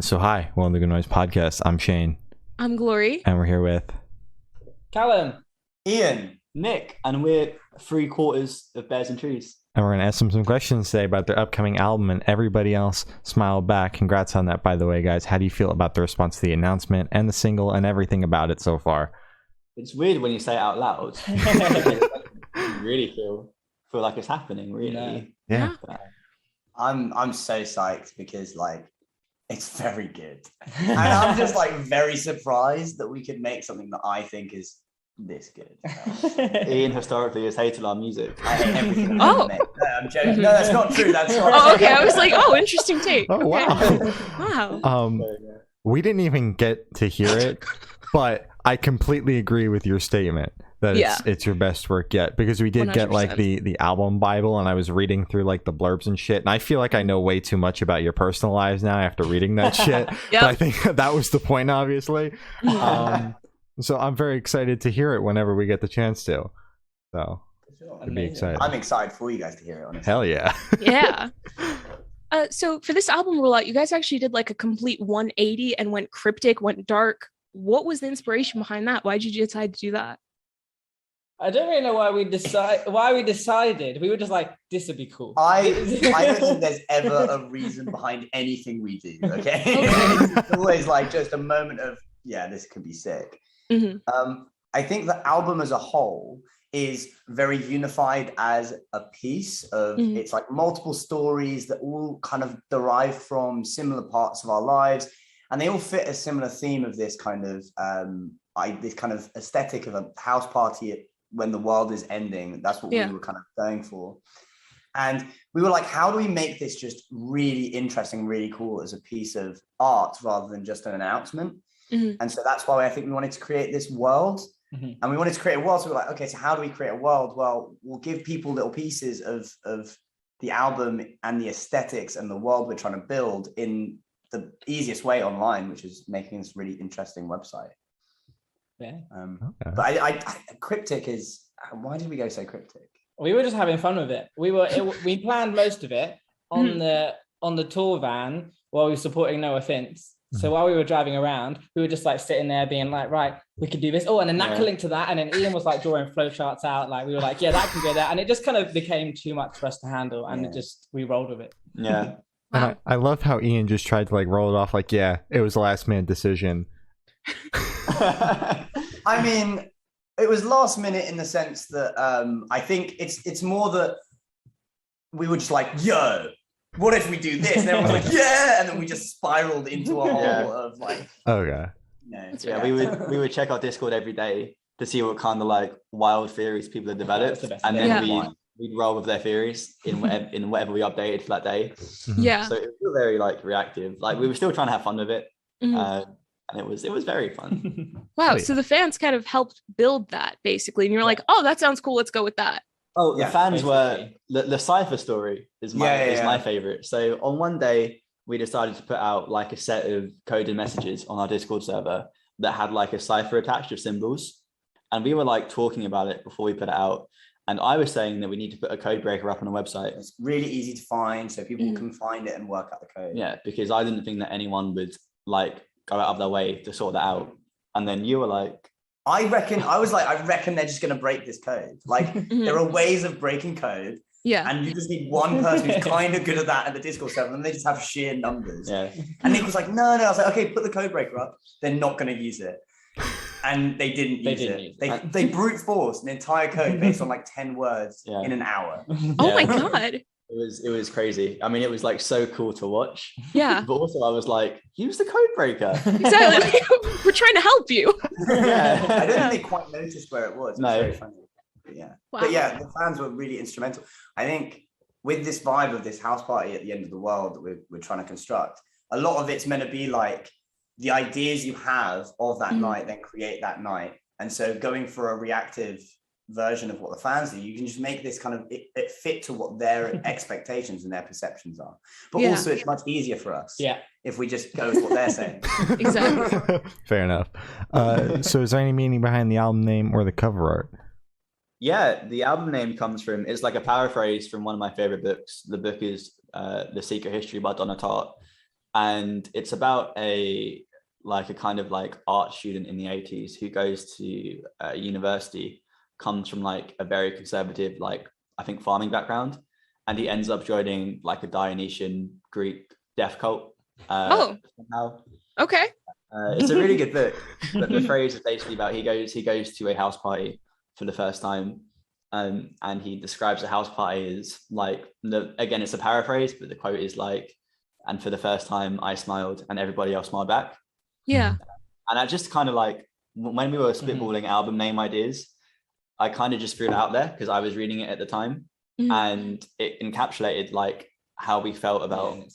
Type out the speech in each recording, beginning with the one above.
So hi, welcome to the Good Noise Podcast. I'm Shane, I'm Glory. and we're here with. Callum, Ian, Nick, and we're 3/4 of Bears and Trees. And we're going to ask them some questions today about their upcoming album, and everybody else smile back. Congrats on that, by the way, guys. How do you feel about the response to the announcement and the single and everything about it so far? It's weird when you say it out loud. You really feel like it's happening, really. Yeah. I'm so psyched because it's very good. And I'm just very surprised that we could make something that I think is this good. Ian historically has hated our music. I hate everything. Oh. No, I'm joking. No, that's not true. That's not Oh, true. okay. I was like, oh, interesting take. Oh, Okay. wow. Wow. We didn't even get to hear it, but I completely agree with your statement that it's your best work yet, because we did get 100%. the album Bible, and I was reading through the blurbs and shit, and I feel like I know way too much about your personal lives now after reading that shit. Yep. But I think that was the point, obviously. So I'm very excited to hear it whenever we get the chance to. So it'd be exciting. I'm excited for you guys to hear it, honestly. Hell yeah. Yeah. So for this album rollout, you guys actually did a complete 180 and went cryptic, went dark. What was the inspiration behind that? Why did you decide to do that? I don't really know why we decided. We were just like, this would be cool. I don't think there's ever a reason behind anything we do, okay? It's always just a moment of, yeah, this could be sick. Mm-hmm. I think the album as a whole is very unified as a piece of it's multiple stories that all kind of derive from similar parts of our lives, and they all fit a similar theme of this kind of this kind of aesthetic of a house party when the world is ending. That's what we were kind of going for. And we were like, how do we make this just really interesting, really cool as a piece of art rather than just an announcement? And so that's why I think we wanted to create this world. And we wanted to create a world. So we were like, okay, so how do we create a world? Well, we'll give people little pieces of the album and the aesthetics and the world we're trying to build in the easiest way online, which is making this really interesting website. Yeah. But I cryptic is, why did we go so cryptic? We were just having fun with it. We planned most of it on the tour van while we were supporting No Offense. So while we were driving around, we were just sitting there being like, right, we could do this. Oh, and then that could link to that. And then Ian was drawing flowcharts out. We were like, yeah, that can go there. And it just kind of became too much for us to handle. And we rolled with it. Yeah. And I love how Ian just tried to roll it off yeah, it was a last minute decision. I mean, it was last minute in the sense that I think it's more that we were just like, yo, what if we do this? And everyone was like, yeah, and then we just spiraled into a hole of okay. Yeah, we would check our Discord every day to see what kind of wild theories people had developed, and then we'd roll with their theories in whatever we updated for that day. Yeah. So it was still very reactive. We were still trying to have fun with it. And it was very fun. Wow. So the fans kind of helped build that basically. And you're like, oh, that sounds cool. Let's go with that. Oh, the fans were the cipher story is my favorite. So on one day we decided to put out a set of coded messages on our Discord server that had a cipher attached of symbols, and we were talking about it before we put it out. And I was saying that we need to put a code breaker up on the website. It's really easy to find, so people can find it and work out the code. Yeah, because I didn't think that anyone would go out of their way to sort that out. And then you were like, I reckon they're just going to break this code. There are ways of breaking code. Yeah. And you just need one person who's kind of good at that at the Discord server, and they just have sheer numbers. Yeah. And Nick was like, no. I was like, okay, put the code breaker up. They're not going to use it. And they didn't use it. They brute forced an entire code based on 10 words in an hour. Oh my God. It was crazy. I mean, it was so cool to watch. Yeah. But also I was like, use the code breaker. Exactly. We're trying to help you. Yeah. I don't think they quite noticed where it was. It was very funny. But yeah. Wow. But yeah, the fans were really instrumental. I think with this vibe of this house party at the end of the world that we're trying to construct, a lot of it's meant to be the ideas you have of that night, then create that night. And so going for a reactive version of what the fans do, you can just make this kind of it fit to what their expectations and their perceptions are. But also it's much easier for us if we just go with what they're saying. Exactly. Fair enough. So is there any meaning behind the album name or the cover art? Yeah, the album name comes from, it's a paraphrase from one of my favorite books. The book is The Secret History by Donna Tartt. and it's about a kind of like art student in the 80s who goes to university, comes from like a very conservative, like I think farming background, and he ends up joining like a Dionysian Greek death cult. Somehow. Okay. It's a really good book, but the phrase is basically about he goes to a house party for the first time, and he describes the house party as like again it's a paraphrase, but the quote is like, and for the first time I smiled and everybody else smiled back. Yeah. And I just kind of like, when we were spitballing album name ideas, I kind of just threw it out there because I was reading it at the time, and it encapsulated like how we felt about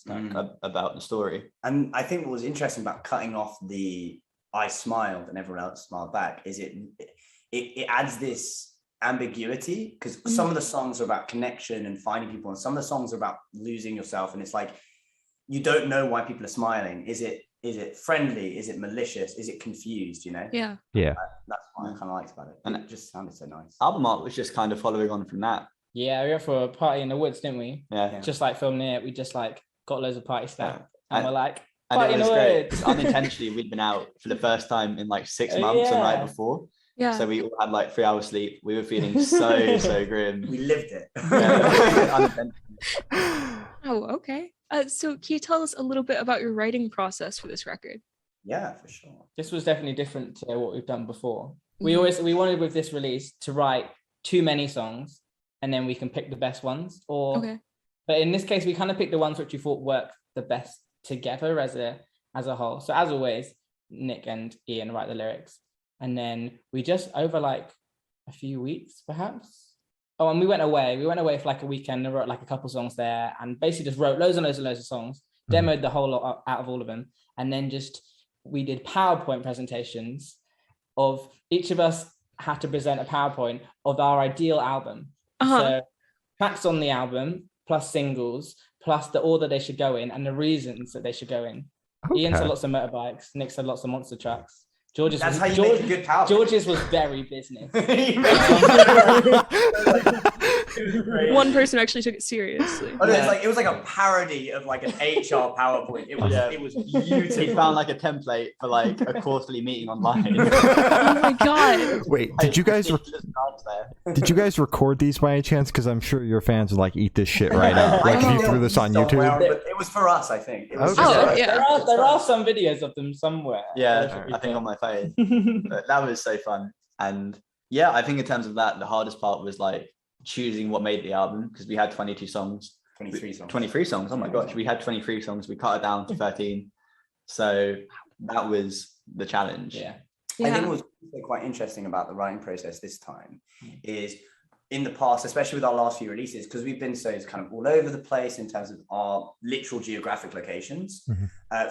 the story. And I think what was interesting about cutting off the I smiled and everyone else smiled back is it adds this ambiguity, because some of the songs are about connection and finding people, and some of the songs are about losing yourself, and it's like you don't know why people are smiling. Is it friendly? Is it malicious? Is it confused? You know? Yeah. That's what I kind of liked about it. And it just sounded so nice. Album art was just kind of following on from that. Yeah, we went for a party in the woods, didn't we? Yeah. Just like filming it, we just like got loads of party stuff, and we're like, and party it in was the great. woods. Unintentionally, we'd been out for the first time in like 6 months the night before. Yeah. So we all had like 3 hours sleep. We were feeling so grim. We lived it. Oh, okay. So can you tell us a little bit about your writing process for this record? Yeah, for sure. This was definitely different to what we've done before. We wanted with this release to write too many songs, and then we can pick the best ones. But in this case, we kind of picked the ones which we thought worked the best together as a whole. So as always, Nick and Ian write the lyrics, and then we just over like a few weeks, perhaps. Oh, and we went away for like a weekend and wrote like a couple songs there, and basically just wrote loads and loads of songs, demoed the whole lot out of all of them, and then we did PowerPoint presentations of each of us had to present a PowerPoint of our ideal album. So tracks on the album, plus singles, plus the order they should go in and the reasons that they should go in. Okay. Ian said lots of motorbikes, Nick said lots of monster trucks. George's was very business. One person actually took it seriously. It was like a parody of like an HR PowerPoint. It was beautiful. He found like a template for like a quarterly meeting online. Oh my god! Wait, did you guys record these by any chance? Because I'm sure your fans would like eat this shit right out. Like if you threw this on YouTube. But it was for us, I think. It was there are some videos of them somewhere. Yeah, I think on my phone. But that was so fun. And yeah, I think in terms of that, the hardest part was like choosing what made the album, because we had 23 songs. Oh my gosh, we had 23 songs. We cut it down to 13. So that was the challenge. I think what was quite interesting about the writing process this time is, in the past, especially with our last few releases, because we've been so kind of all over the place in terms of our literal geographic locations,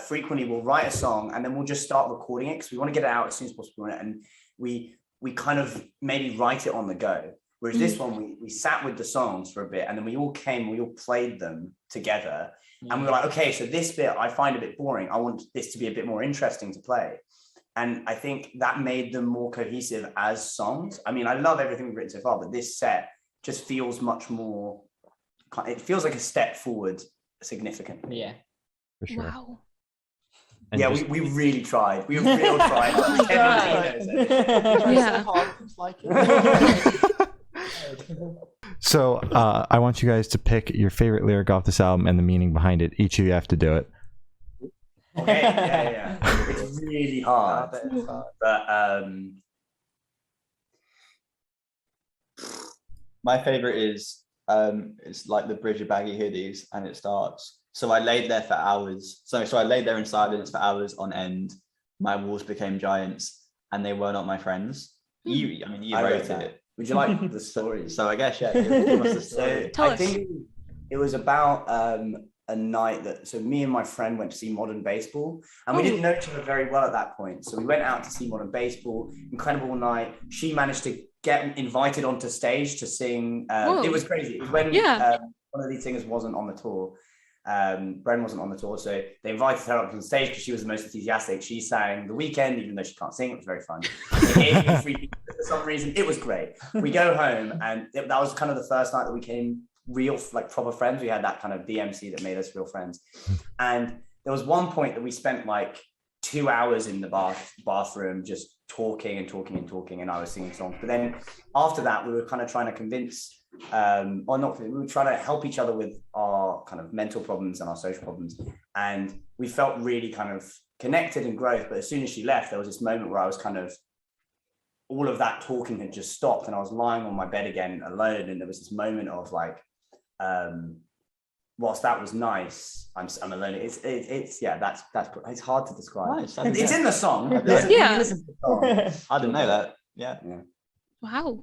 frequently we'll write a song and then we'll just start recording it because we want to get it out as soon as possible, and we kind of maybe write it on the go. Whereas this one, we sat with the songs for a bit, and then we all played them together, and we were like, okay, so this bit I find a bit boring. I want this to be a bit more interesting to play. And I think that made them more cohesive as songs. I mean, I love everything we've written so far, but this set just feels much more, it feels like a step forward significantly. Yeah. For sure. Wow. And we really tried. We really tried. So I want you guys to pick your favorite lyric off this album and the meaning behind it. Each of you have to do it. Okay, yeah. It's really hard. But my favorite is it's like the bridge of baggy hoodies, and it starts. So I laid there for hours. So I laid there in silence for hours on end. My walls became giants, and they were not my friends. You wrote it. Would you like the story? So I guess give us the story. Tell us. I think it was about a night so me and my friend went to see Modern Baseball, and we didn't know each other very well at that point. So we went out to see Modern Baseball, incredible night. She managed to get invited onto stage to sing. It was crazy. It was when one of these singers wasn't on the tour. Bren wasn't on the tour, so they invited her up on stage because she was the most enthusiastic. She sang The Weekend, even though she can't sing. It was very fun. They gave me free pizza for some reason. It was great. We go home, and that was kind of the first night that we became real, like proper friends. We had that kind of BMC that made us real friends. And there was one point that we spent like 2 hours in the bathroom just talking, and I was singing songs. But then after that, we were kind of trying to convince, we were trying to help each other with our kind of mental problems and our social problems. And we felt really kind of connected and growth. But as soon as she left, there was this moment where I was kind of, all of that talking had just stopped, and I was lying on my bed again alone. And there was this moment of like, whilst that was nice, I'm alone. It's hard to describe. Nice. It's in the song. Yeah. Listen to the song. I didn't know that. Yeah. Wow.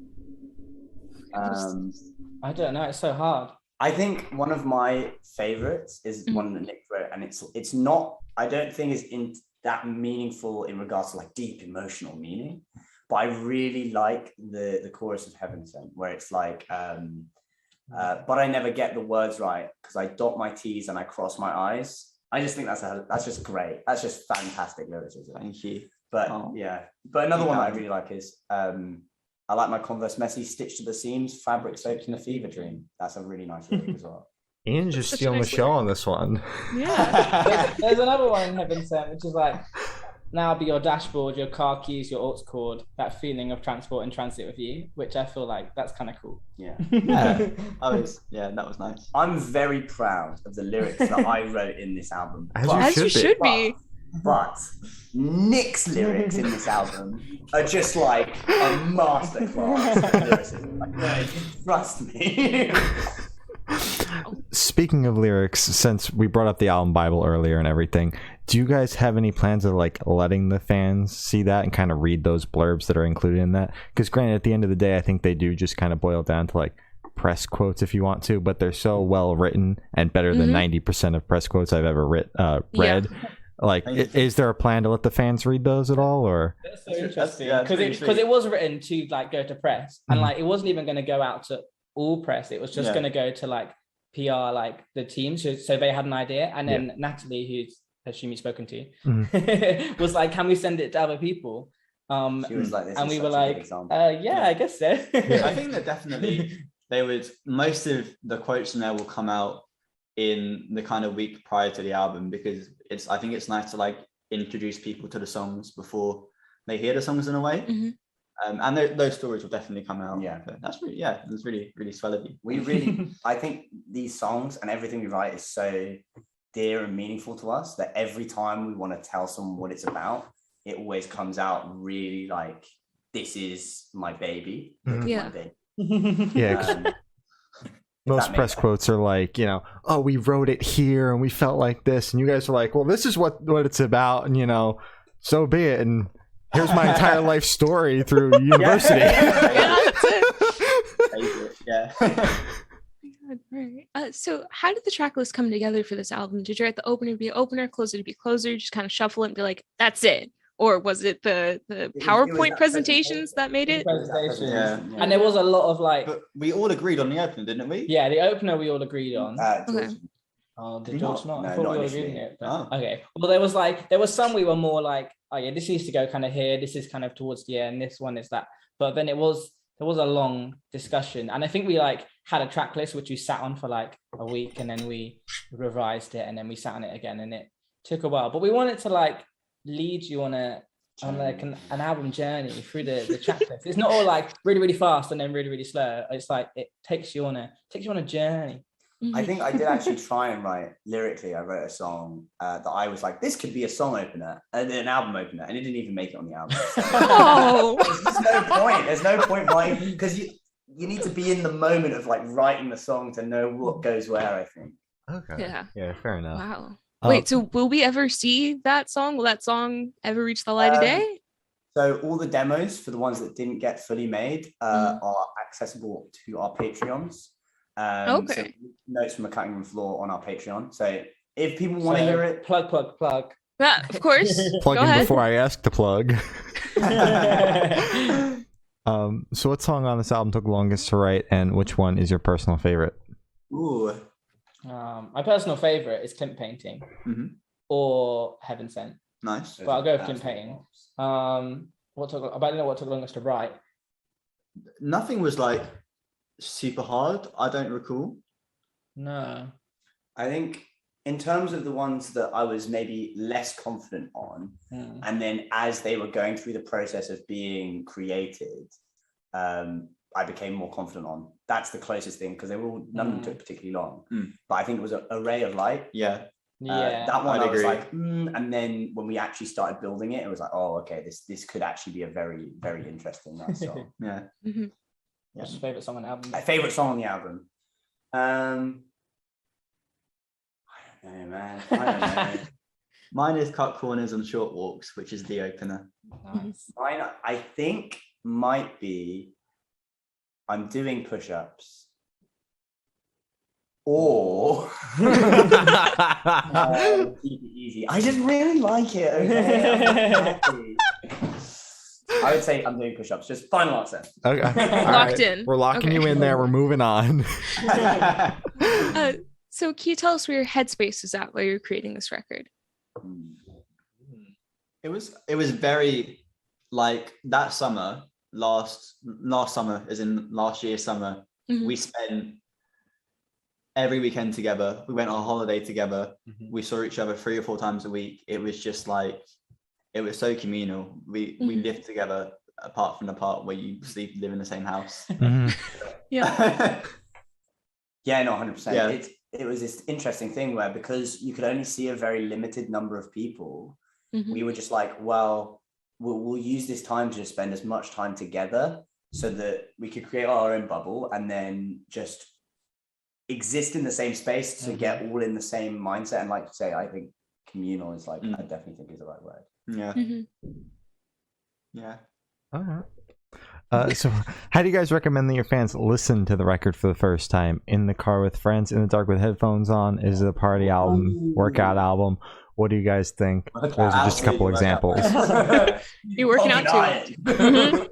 I don't know. It's so hard. I think one of my favorites is one that Nick wrote, and it's not, I don't think is in that meaningful in regards to like deep emotional meaning, but I really like the chorus of Heaven Sent, where it's like, but I never get the words right because I dot my T's and I cross my I's. I just think that's just great. That's just fantastic lyricism. Thank you. But but another one that I really like is I like my Converse messy, stitched to the seams, fabric soaked in a fever dream. That's a really nice lyric as well. Ian's just stealing the show on this one. Yeah. There's another one in Heaven Sent, which is like, now be your dashboard, your car keys, your aux cord, that feeling of transport and transit with you, which I feel like that's kind of cool. Yeah. That was nice. I'm very proud of the lyrics that I wrote in this album. As you should be. But Nick's lyrics in this album are just like a masterclass of lyricism. Like, no, trust me. Speaking of lyrics, since we brought up the album Bible earlier and everything, do you guys have any plans of like letting the fans see that and kind of read those blurbs that are included in that? Because granted, at the end of the day, I think they do just kind of boil down to like press quotes if you want to, but they're so well written and better than 90% of press quotes I've ever read. Yeah. Like, is there a plan to let the fans read those at all, or? That's so interesting because it was written to like go to press, and like it wasn't even going to go out to all press. It was just going to go to like PR, like the team, so they had an idea, and then Natalie, who's assume you've spoken to, was like, "Can we send it to other people?" She was like, and we were like, I guess so. I think that definitely they would. Most of the quotes in there will come out in the kind of week prior to the album, because I think it's nice to like introduce people to the songs before they hear the songs in a way. And those stories will definitely come out. Yeah, but that's really, it's really, really swell of you. We really, I think these songs and everything we write is so dear and meaningful to us that every time we want to tell someone what it's about, it always comes out really like, this is my baby. Yeah. Most press quotes are like, oh, we wrote it here and we felt like this, and you guys are like, well, this is what it's about, and so be it, and here's my entire life story through university. So how did the track list come together for this album? Did you write the opener to be opener, closer to be closer, just kind of shuffle it and be like, that's it? Or was it the PowerPoint presentations that made it? Yeah. And there was a lot of like... But we all agreed on the opener, didn't we? Yeah, the opener we all agreed on. Okay. Did George not? I thought we all agreed on it. Oh. Okay. Well, there was some we were more like, oh yeah, this needs to go kind of here. This is kind of towards the end. This one is that. But then there was a long discussion. And I think we like had a track list, which we sat on for like a week, and then we revised it, and then we sat on it again, and it took a while. But we wanted to like lead you on like an album journey through the track list. It's not all like really, really fast and then really, really slow. It's like it takes you on a journey. I think I did actually try and write lyrically. I wrote a song that I was like, this could be a song opener and an album opener, and it didn't even make it on the album. There's no point. There's no point writing, because you need to be in the moment of like writing the song to know what goes where, I think. Okay. Yeah, fair enough. Wow. Wait, so will we ever see that song? Will that song ever reach the light of day? So all the demos for the ones that didn't get fully made are accessible to our Patreons. Okay. So notes from a cutting room floor on our Patreon. So if people want to hear it, plug. Yeah, of course. Plug Go in ahead. before I ask to plug. So what song on this album took longest to write, and which one is your personal favorite? ooh, My personal favorite is Clint Painting or Heaven Sent. Nice. But I'll go with Clint Painting. I don't know what took longest to write. Nothing was like super hard. I don't recall. No. I think in terms of the ones that I was maybe less confident on, and then as they were going through the process of being created, I became more confident on. That's the closest thing, because none of them took particularly long. But I think it was a ray of light. Yeah. That one I'd I was agree. like, and then when we actually started building it, it was like, oh, okay, this could actually be a very, very interesting nice song. Yeah. What's your favorite song on the album? My favorite song on the album. I don't know, man. I don't know. Mine is Cut Corners on Short Walks, which is the opener. Nice. Mine, I think, might be I'm Doing Push-Ups. Or Keep It Easy. I just really like it. Okay? I would say I'm Doing Push-Ups. Just final answer. Okay. Locked in. We're locking Okay. you in there. We're moving on. So can you tell us where your headspace was at while you were creating this record? It was very like that summer, last summer, as in last year's summer, we spent every weekend together. We went on a holiday together. We saw each other 3 or 4 times a week. It was just like, it was so communal. We lived together, apart from the part where you live in the same house. Yeah. Yeah, no, 100%. Yeah. It was this interesting thing where, because you could only see a very limited number of people, we were just like, well, we'll use this time to just spend as much time together so that we could create our own bubble and then just exist in the same space to get all in the same mindset. And like you say, I think communal is like, I definitely think is the right word. Yeah. Yeah. All right. So how do you guys recommend that your fans listen to the record for the first time? In the car with friends, in the dark with headphones on? Is it a party album, workout album? What do you guys think? Those are just a couple examples. You're working out too.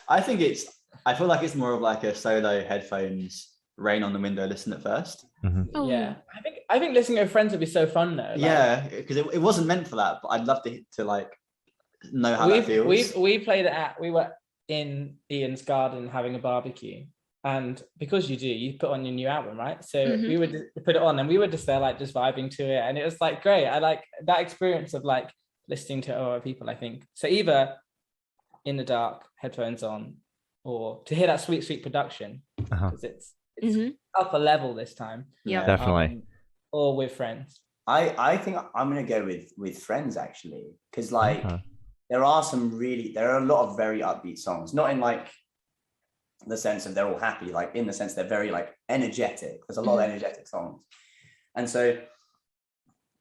I feel like it's more of like a solo headphones, rain on the window, listen at first. Oh, Yeah, I think listening with friends would be so fun though. Like, Yeah, because it wasn't meant for that, but I'd love to like know how that feels. We were in Ian's garden having a barbecue, and because you put on your new album, right? So we would put it on and we were just there like just vibing to it, and it was like great. I like that experience of like listening to other people. I think so, either in the dark, headphones on, or to hear that sweet production, because it's up a level this time. Yeah, definitely. Or with friends. I think I'm gonna go with friends, actually, because like there are a lot of very upbeat songs, not in like the sense of they're all happy, like in the sense they're very like energetic. There's a lot of energetic songs, and so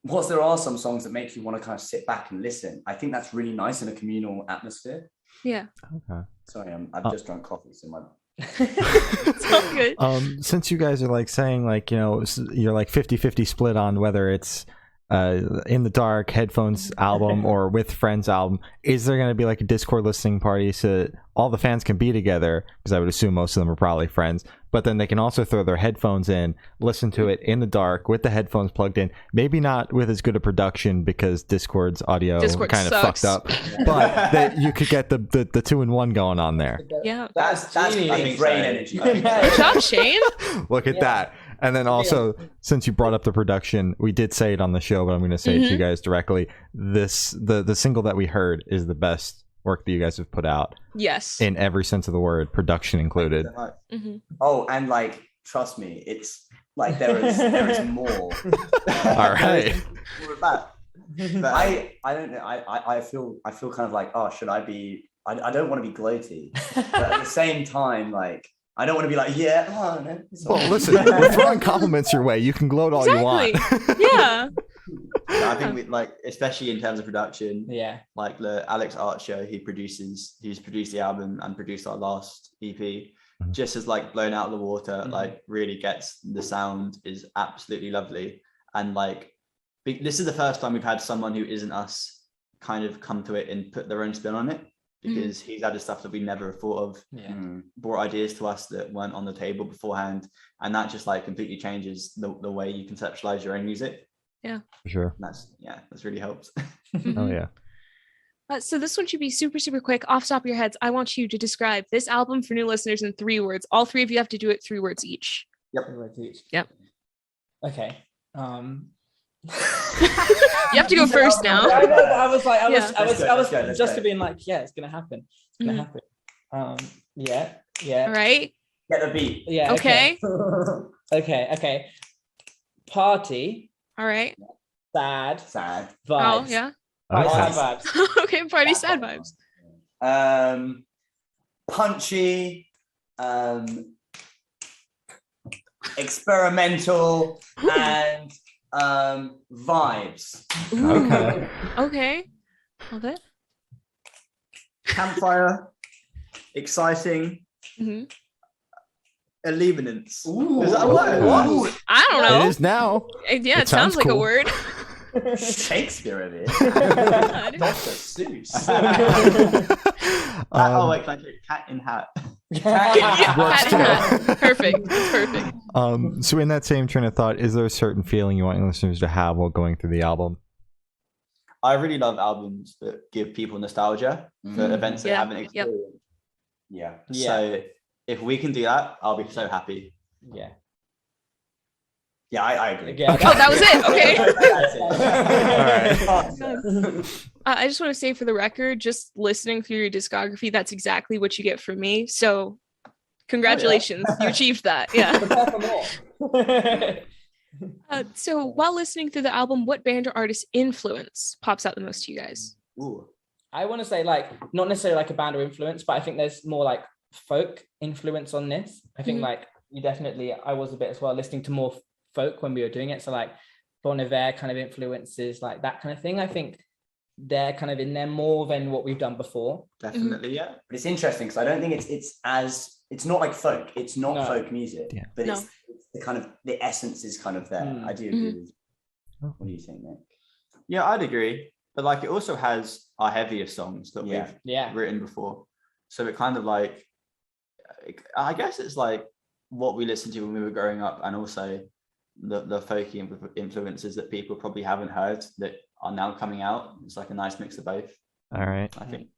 whilst there are some songs that make you want to kind of sit back and listen, I think that's really nice in a communal atmosphere. Yeah. Okay. Sorry, I've just drunk coffee, so my It's all good. Since you guys are like saying like, you know, you're like 50-50 split on whether it's in the dark headphones album or with friends album, is there going to be like a Discord listening party so that all the fans can be together? Because I would assume most of them are probably friends, but then they can also throw their headphones in, listen to it in the dark with the headphones plugged in, maybe not with as good a production because Discord's audio kind of sucks. fucked up, but that you could get the 2-in-1 going on there. Yeah. that's genius. brain energy. Good job, Shane. Look at that. And then also, since you brought up the production, we did say it on the show, but I'm going to say it to you guys directly. The single that we heard is the best work that you guys have put out. Yes. In every sense of the word, production included. Oh, and like, trust me, it's like there is more. All right. But I don't know. I feel kind of like, oh, should I be? I don't want to be gloaty, but at the same time, like, I don't want to be like, yeah. Oh, no, well, listen, we're throwing compliments your way. You can gloat all you want. Yeah. I think we, like, especially in terms of production, like the Alex Art Show, he's produced the album and produced our last EP, just as like blown out of the water, like really gets the sound is absolutely lovely. And like, this is the first time we've had someone who isn't us kind of come to it and put their own spin on it, because he's added stuff that we never thought of, brought ideas to us that weren't on the table beforehand, and that just like completely changes the way you conceptualize your own music. Yeah, for sure. That's really helped. Oh yeah. So this one should be super quick. Off the top of your heads, I want you to describe this album for new listeners in 3 words. All 3 of you have to do it 3 words each. Yep. 3 words each. Yep. Okay. You have to go first now. I know, but I was Let's just go. being like, yeah, it's gonna happen. It's gonna happen. Yeah. All right. Get the beat. Yeah. Okay. Okay. Party. All right. Sad. Oh, Vibes. yeah. Party, Okay. sad vibes. Okay. Party sad vibes. Punchy, experimental, and vibes. Ooh. Okay. Okay. Love it. Campfire, exciting, Mhm. illuminance. Ooh. Is that a word? Ooh. I don't It know. is now. Yeah, It it sounds sounds like a cool. word. Shakespeare of it. God. Dr. Seuss. Oh wait, can I do cat in hat? Yeah, Works hat in too. hat. Perfect. That's perfect. So in that same train of thought, is there a certain feeling you want your listeners to have while going through the album? I really love albums that give people nostalgia for events they Yeah, haven't yep. experienced. Yeah. So if we can do that, I'll be so happy. Yeah. Yeah, I agree. Yeah. Oh, that was it. Okay. Alright. I just want to say for the record, just listening through your discography, that's exactly what you get from me. So congratulations. You achieved that. Yeah. Prepare for more. So while listening through the album, what band or artist influence pops out the most to you guys? Ooh. I want to say like not necessarily like a band or influence, but I think there's more like folk influence on this. I think Mhm. like you definitely, I was a bit as well listening to more folk when we were doing it. So like Bon Iver kind of influences, like that kind of thing. I think they're kind of in there more than what we've done before. Definitely, yeah. But it's interesting because I don't think it's not like folk. It's not No. folk music. Yeah. But No. it's the kind of the essence is kind of there. Mm. I do agree with you. What do you think, Nick? Yeah, I'd agree. But like it also has our heavier songs that Yeah. we've Yeah. written before. So it kind of like, I guess it's like what we listened to when we were growing up, and also the folky influences that people probably haven't heard that are now coming out. It's like a nice mix of both, All right. I think.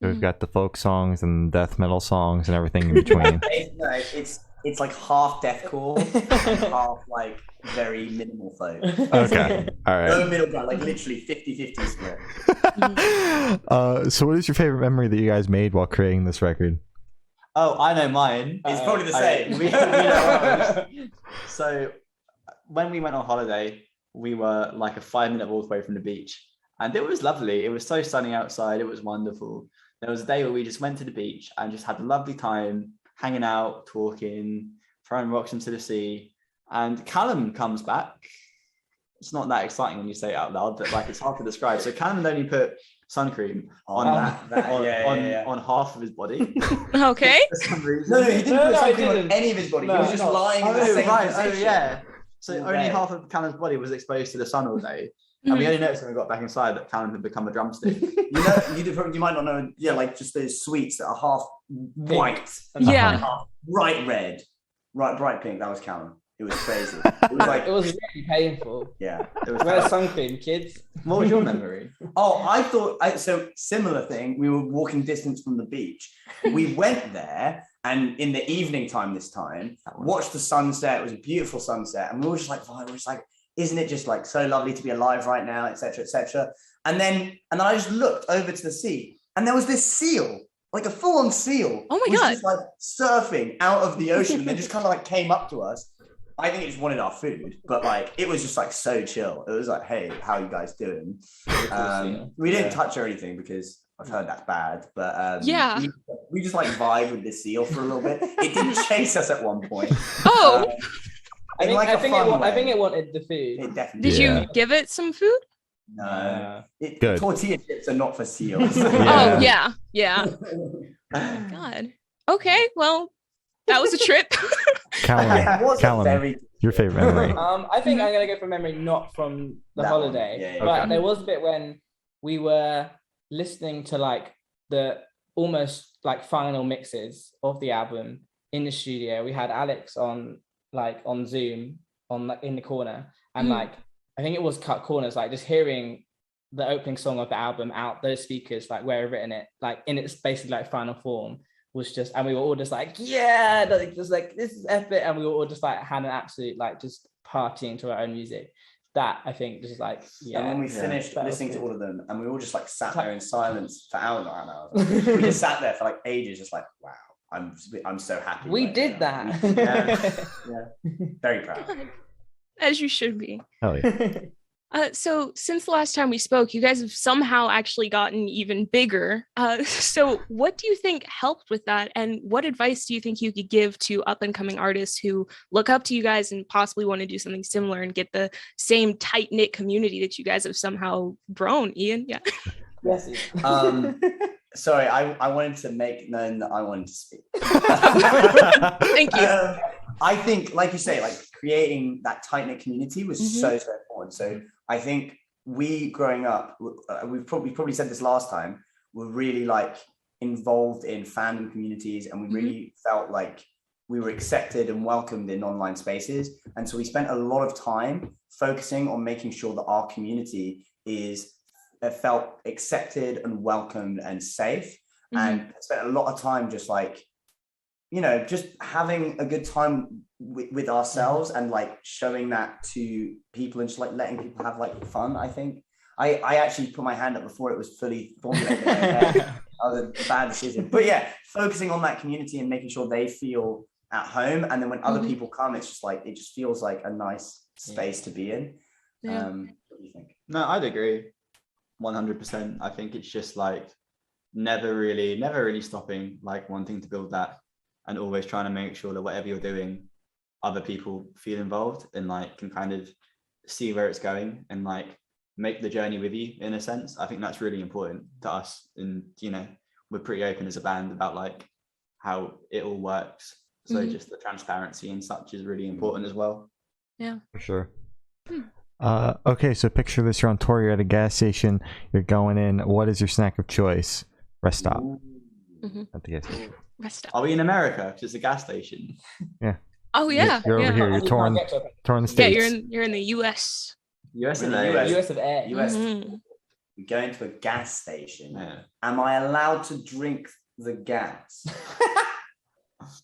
So we've got the folk songs and death metal songs and everything in between. It's like half deathcore and half like very minimal folk. Okay. All No right. middle ground, like literally 50-50 split. So what is your favorite memory that you guys made while creating this record? Oh, I know mine. It's probably the same. We know ours. So when we went on holiday, we were like a 5-minute walk away from the beach, and it was lovely. It was so sunny outside. It was wonderful. There was a day where we just went to the beach and just had a lovely time hanging out, talking, throwing rocks into the sea. And Callum comes back. It's not that exciting when you say it out loud, but like it's hard to describe. So Callum had only put sun cream on on half of his body Okay. for some reason. No, he didn't No, put no, something he on didn't. any of his body. No, he was just no. lying in the Oh, same right. position. Oh, yeah. So All only day. half of Callum's body was exposed to the sun all day. And we only noticed when we got back inside that Callum had become a drumstick. You might not know. Yeah, like just those sweets that are half white, and Yeah. half bright red, bright pink. That was Callum. It was crazy. It was like, It was really painful. yeah. It was Wear sun cream, kids. What was your memory? Oh, I thought so. Similar thing. We were walking distance from the beach. We went there, and in the evening time this time, watched the sunset. It was a beautiful sunset, and we were just like, isn't it just like so lovely to be alive right now, etc., etc. And then I just looked over to the sea, and there was this seal, like a full-on seal. Oh my was God. Just like surfing out of the ocean, and then just kind of like came up to us. I think it just wanted our food, but like it was just like so chill. It was like, hey, how are you guys doing? We didn't touch or anything because I've heard that's bad, but Yeah. we just like vibe with the seal for a little bit. It didn't chase us at one point. Oh, I think, like I, a think fun I way. think it wanted the food. It definitely did Yeah. you give it some food? No. Good. Tortilla chips are not for seals. Oh, yeah. God. Okay, well, that was a trip. It was a Callum, very your favorite memory. I think I'm gonna go from memory, not from the That holiday. one. Yeah, But okay. there was a bit when we were listening to like the almost like final mixes of the album in the studio. We had Alex on Zoom on like in the corner, and like I think it was cut corners, like just hearing the opening song of the album out those speakers, like where I've written it, like in its basically like final form, was just, and we were all just like, yeah, like, just like this is epic, and we were all just like had an absolute like just partying to our own music. That I think just like, and when we finished listening to all of them, and we all just like sat there in silence for hours and hours. We just sat there for like ages, just like, wow, I'm so happy. We right did now. that. Yeah. Very proud. As you should be. Hell yeah. So since the last time we spoke, you guys have somehow actually gotten even bigger. So what do you think helped with that? And what advice do you think you could give to up and coming artists who look up to you guys and possibly want to do something similar and get the same tight knit community that you guys have somehow grown? Ian? Yeah. Yes. Sorry, I wanted to make known that I wanted to speak. Thank you. I think, like you say, like creating that tight-knit community was so important. So I think we growing up, we've probably said this last time, were really like involved in fandom communities, and we really felt like we were accepted and welcomed in online spaces. And so we spent a lot of time focusing on making sure that our community felt accepted and welcomed and safe, and spent a lot of time just like, just having a good time with ourselves and like showing that to people and just like letting people have like fun. I think I actually put my hand up before it was fully formulated. That was a bad decision, but yeah, focusing on that community and making sure they feel at home, and then when other people come, it's just like, it just feels like a nice space to be in. What do you think? No, I'd agree 100%. I think it's just like never really stopping, like wanting to build that, and always trying to make sure that whatever you're doing, other people feel involved and like can kind of see where it's going and like make the journey with you in a sense. I think that's really important to us, and we're pretty open as a band about like how it all works. So just the transparency and such is really important as well. Yeah, for sure. Okay, so picture this: you're on tour, you're at a gas station, you're going in. What is your snack of choice? Rest stop. At the gas station. Rest stop. Are we in America? Because it's a gas station. Yeah. Oh yeah. You're over here. You're touring the States. Yeah, you're in the US. US of A. US of A. US. We go into a gas station. Am I allowed to drink the gas?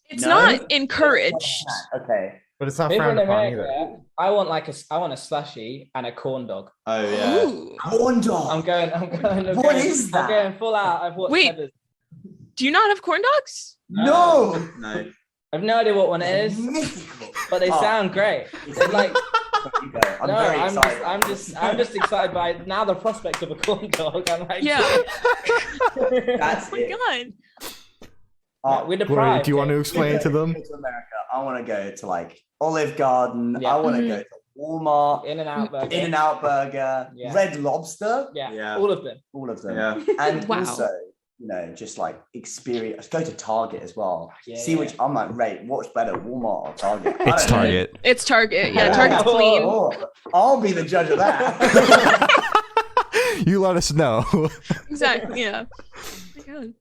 It's not encouraged. Okay. But it's not Maybe frowned in upon America, either. I want a slushie and a corn dog. Oh yeah. Ooh. Corn dog. I'm going. What is that? I'm going full out. I've watched Wait. Heathers. Do you not have corn dogs? No. No. I've no idea what one it is, but they sound great. They're like, I'm very excited. I'm just excited by now the prospect of a corn dog. I'm like, Yeah. That's Oh my god. we're deprived. Do you want to explain it to them? To America, I want to go to like Olive Garden. Yeah. I want to go to Walmart, In-N-Out Burger. In-N-Out Burger, Yeah. Red Lobster. Yeah, all of them. All of them. Yeah. And Wow. also, just like experience. Go to Target as well. Yeah, See which I'm like, what's better, Walmart or Target? It's Target. It's Target. Yeah, Target's clean. I'll be the judge of that. You let us know. Exactly. Yeah. Oh my god.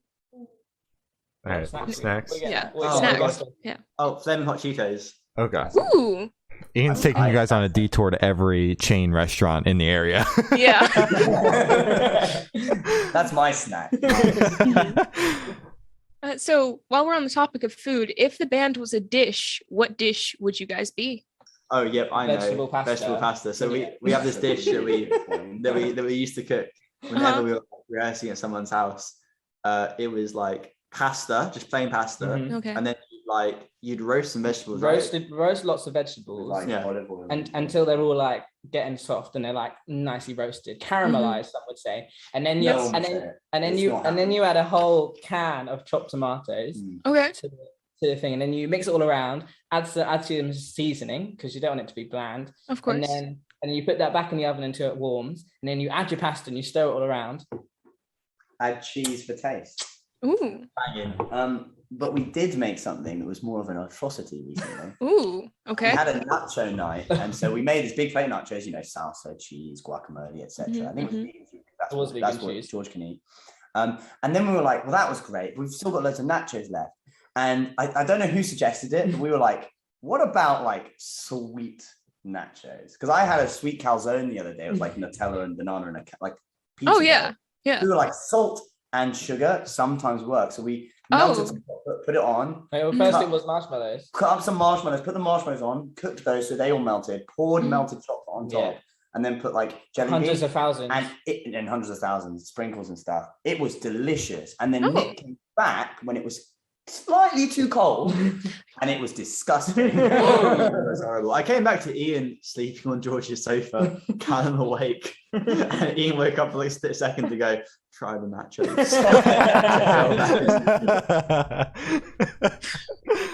All right, snacks. Yeah. Oh, Snacks. God. Yeah. Oh, flaming hot Cheetos. Okay. Ooh. Ian's taking you guys on a detour to every chain restaurant in the area. Yeah. That's my snack. So while we're on the topic of food, if the band was a dish, what dish would you guys be? Oh, yep, I know. Vegetable pasta. So we have this dish that we used to cook whenever we were rehearsing at someone's house. It was like pasta, just plain pasta, Okay. and then you'd roast some vegetables. Roast lots of vegetables, Like Yeah. olive oil. and until they're all like getting soft and they're like nicely roasted, caramelized, some would say, and then No one would say it. It's not happening. you add a whole can of chopped tomatoes Okay. to the thing, and then you mix it all around, add some seasoning because you don't want it to be bland, Of course. and then you put that back in the oven until it warms, and then you add your pasta and you stir it all around. Add cheese for taste. Ooh. Banging. But we did make something that was more of an atrocity recently. Ooh. Okay. We had a nacho night, and so we made these big plate nachos, salsa, cheese, guacamole, etc. I think it was vegan food. That's what George can eat. And then we were like, well, that was great. We've still got loads of nachos left. And I don't know who suggested it, but we were like, what about like sweet nachos? Because I had a sweet calzone the other day. It was like Nutella and banana and like pizza. Oh yeah. Yeah. We were like salt and sugar sometimes work. So we melted some chocolate, put it on. First it was marshmallows. Cut up some marshmallows, put the marshmallows on, cooked those so they all melted, poured melted chocolate on top, and then put like jelly hundreds beans of thousands and hundreds of thousands, sprinkles and stuff. It was delicious. And then Nick came back when it was slightly too cold, and it was disgusting. It was horrible. I came back to Ian sleeping on George's sofa, Callum awake, and Ian woke up for like a second to go, try the nachos.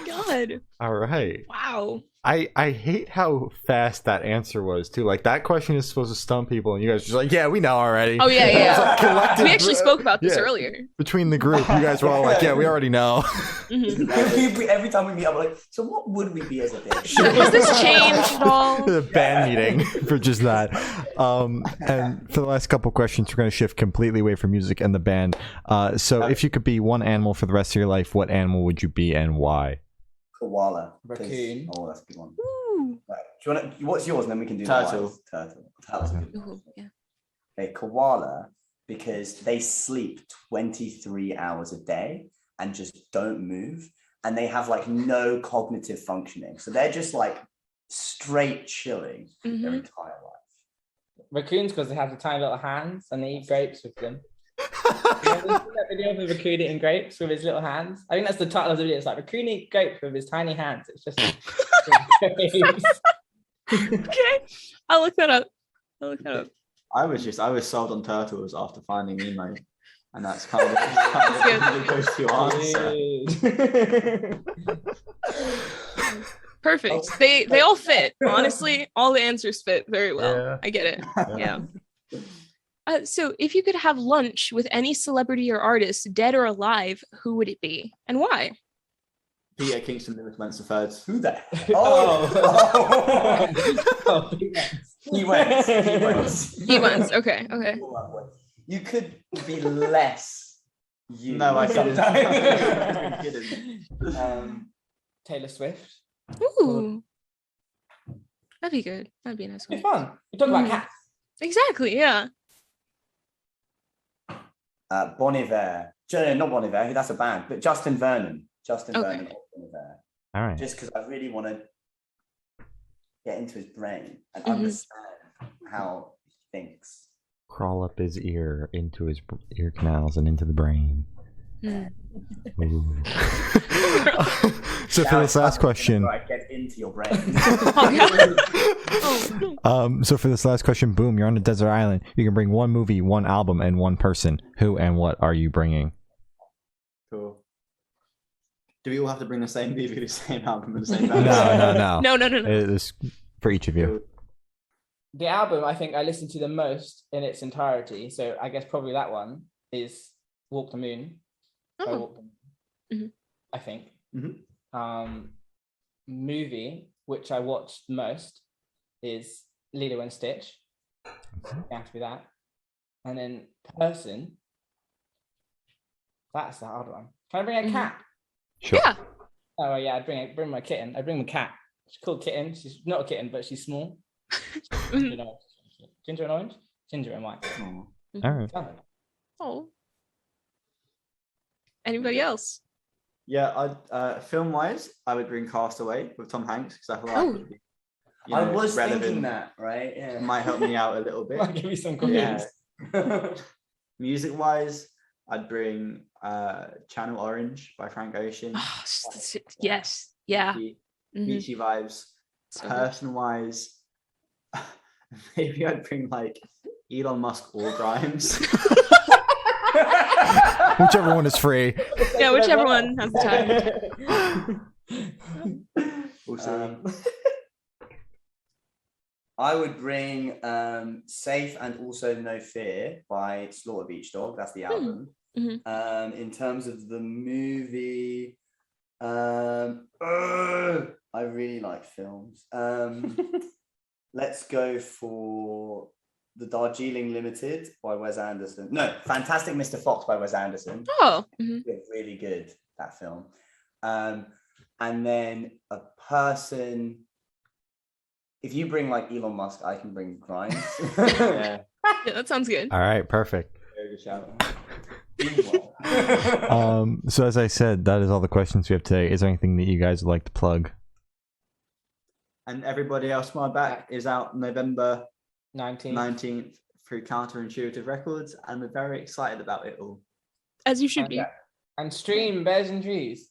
God. All right. Wow. I hate how fast that answer was too. Like that question is supposed to stump people, and you guys are just like, yeah, we know already. Oh yeah, It's like collective- we actually spoke about this earlier. Between the group, you guys were all like, yeah, we already know. Every time we meet up, we're like, so what would we be as a dish? Has this changed at all? The band meeting for just that. And for the last couple questions, we're going to shift completely away from music and the band. So if you could be one animal for the rest of your life, what animal would you be and why? Koala. Raccoon. Oh, that's a good one. Ooh. Right. Do you want to, what's yours, and then we can do Turtle. Turtle's a good one. Ooh, yeah. Okay, koala, because they sleep 23 hours a day and just don't move, and they have like no cognitive functioning, so they're just like straight chilling their entire life. Raccoons, because they have the tiny little hands and they eat grapes with them. You ever seen that video of the raccoon eating grapes with his little hands? I think that's the title of the video. It's like raccoon eat grapes with his tiny hands. It's just Okay. I'll look that up. I was sold on turtles after finding Nemo, and that's kind of the go-to answer. Perfect. They all fit. Honestly, all the answers fit very well. Yeah. I get it. Yeah. So if you could have lunch with any celebrity or artist, dead or alive, who would it be and why? Peter Kingston Lewis went to third. Who the He went. Okay. You could be less you. No, I couldn't. Taylor Swift. Ooh. That'd be good. That'd be a nice one. It's fun. We talk about cats. Exactly, yeah. Bon Iver. Not Bon Iver, that's a band, but Justin Vernon. Vernon or Bon Iver. All right. Just because I really want to get into his brain and understand how he thinks. Crawl up his ear into his ear canals and into the brain. Ooh. So for this last question, get into your brain. So for this last question, boom, you're on a desert island. You can bring one movie, one album, and one person. Who and what are you bringing? Cool. Do we all have to bring the same movie, the same album, and the same band? No. No. It's for each of you. The album I think I listened to the most in its entirety, so I guess probably that one is Walk the Moon. I think. Movie which I watched most is Lilo and Stitch. It has to be that. And then person, that's the hard one. Can I bring a cat? Sure. Yeah. Oh yeah, I'd bring my kitten. I'd bring my cat. She's called Kitten. She's not a kitten, but she's small. Ginger and orange? Ginger and white. All right. Oh. Anybody else? Yeah, film-wise, I would bring Castaway with Tom Hanks because I feel like it would be, I was relevant. thinking that, right? Yeah. Might help me out a little bit. Might give you some confidence. Music-wise, I'd bring Channel Orange by Frank Ocean. Oh, yes. Yeah. Beachy vibes. So Person-wise, maybe I'd bring like Elon Musk or Grimes. Whichever one is free. Yeah, whichever one has the time. I would bring Safe and Also No Fear by Slaughter Beach Dog. That's the album. In terms of the movie, I really like films. Let's go for The Darjeeling Limited by Wes Anderson. No, Fantastic Mr. Fox by Wes Anderson. Oh. Really good, that film. And then a person, if you bring like Elon Musk, I can bring Grimes. Yeah. Yeah, that sounds good. All right, perfect. Very good shout. So as I said, that is all the questions we have today. Is there anything that you guys would like to plug? And Everybody Else My Back is out November 19th through Counterintuitive Records, and we're very excited about it all. As you should be. And stream Bears and Trees.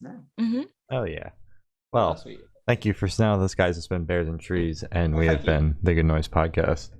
Oh yeah. Well, Sweet. thank you for now. This guys, it's been Bears and Trees, and we have been the Good Noise Podcast.